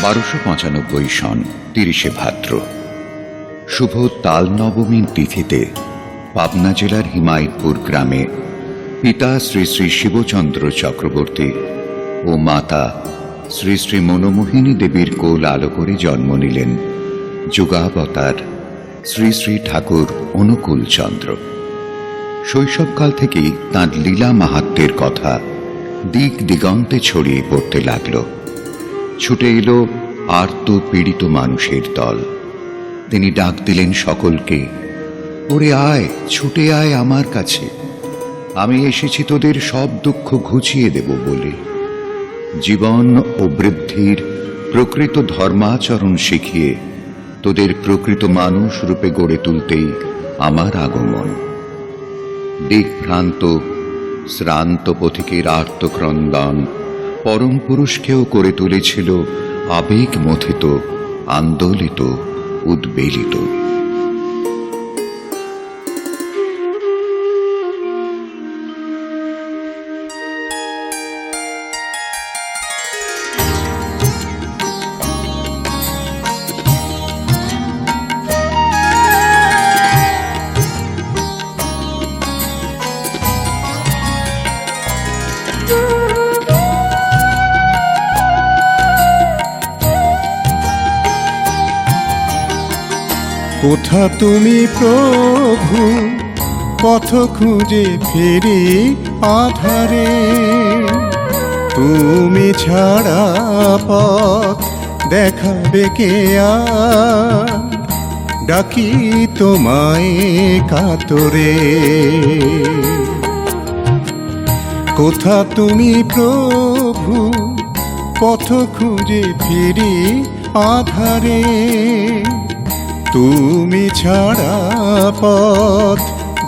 1295 সন 30 ভাদ্র শুভ তাল নবমীর তিথিতে পাবনা জেলার হিমায়তপুর গ্রামে পিতা শ্রী শ্রী শিবচন্দ্র চক্রবর্তী ও মাতা শ্রী শ্রী মনোমোহিনী দেবীর কোল আলো করে জন্ম নিলেন যুগাবতার শ্রী শ্রী ঠাকুর অনুকূল চন্দ্র। শৈশবকাল থেকেই তাঁর লীলা মাহাত্ম্যের কথা দিক দিগন্তে ছড়িয়ে পড়তে লাগল। ছুটে এলো আর্ত পীড়িত মানুষের দল। তিনি ডাক দিলেন সকলকে, ওরে আয়, ছুটে আয় আমার কাছে, আমি এসেছি তোদের সব দুঃখ ঘুচিয়ে দেব বলে। জীবন ও বৃদ্ধির প্রকৃত ধর্মাচরণ শিখিয়ে তোদের প্রকৃত মানুষ রূপে গড়ে তুলতেই আমার আগমন। দিকভ্রান্ত শ্রান্ত পথিকের আর্তক্রন্দন পরম পুরুষকেও করে তুলেছিল আবেগ মথিত, আন্দোলিত, উদ্বেলিত। কোথা তুমি প্রভু, পথ খুঁজে ফিরি আধারে, তুমি ছাড়া পথ দেখাবে কে আর, ডাকি তোমায় কাতরে। কোথা তুমি প্রভু, পথ খুঁজে ফিরি আধারে, তুমি ছাড়া পথ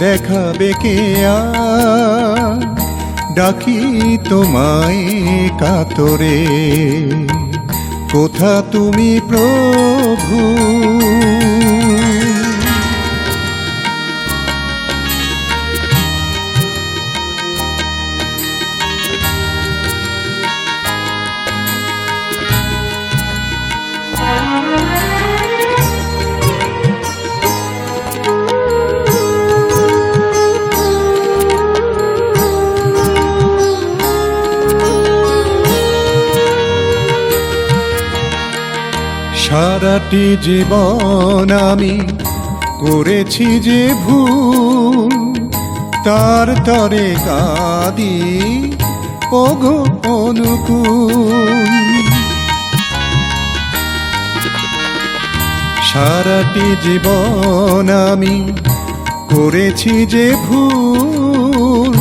দেখাবে কে আর, ডাকি তোমায় কাতরে। কোথা তুমি প্রভু। সারাটি জীবন আমি করেছি যে ভুল, তার তরে কাঁদি ওগো অনুকূল। সারাটি জীবন আমি করেছি যে ভুল,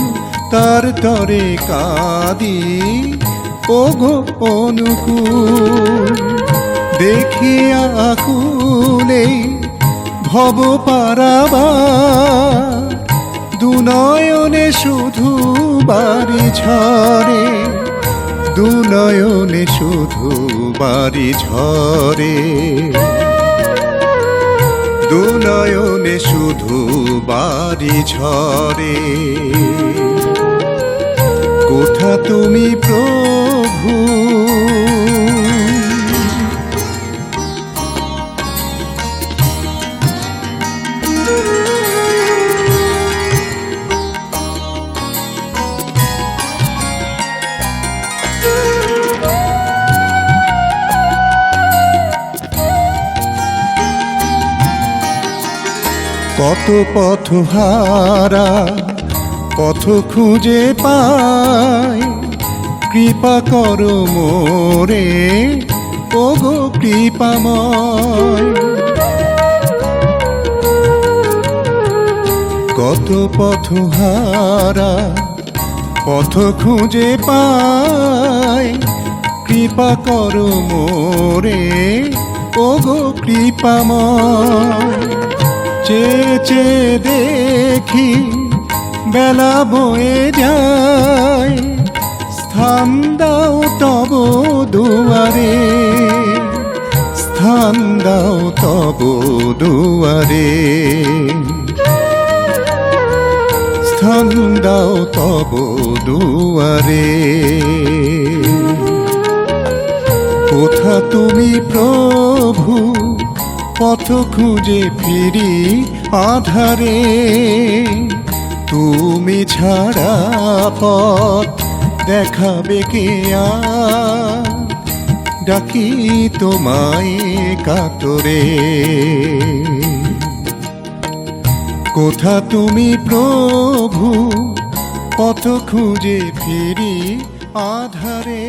তার তরে কাঁদি ওগো অনুকূল। দেখিয়া আকুলে ভব পারাবার, দুনয়নে শুধু বাড়ি ঝরে, দুনয়নে শুধু বাড়ি ঝরে, দুনয়নে শুধু বাড়ি ঝরে। কোথা তুমি প্রভু। কত পথ হারা পথ খুঁজে পাই, কৃপা করো মোরে ওগো কৃপাময়। কত পথ হারা পথ খুঁজে পাই, কৃপা করো মোরে ওগো কৃপাময়। চেয়ে চেয়ে দেখি বেলা বয়ে যায়, স্থান দাও তব দুয়ারে, স্থান দাও তব দুয়ারে, স্থান দাও তব দুয়ারে। কোথা তুমি প্রভু পথ খুঁজে ফিরি আধারে তুমি ছাড়া পথ দেখাবে কে আর ডাকি তোমায় কাতরে কোথা তুমি প্রভু পথ খুঁজে ফিরি আধারে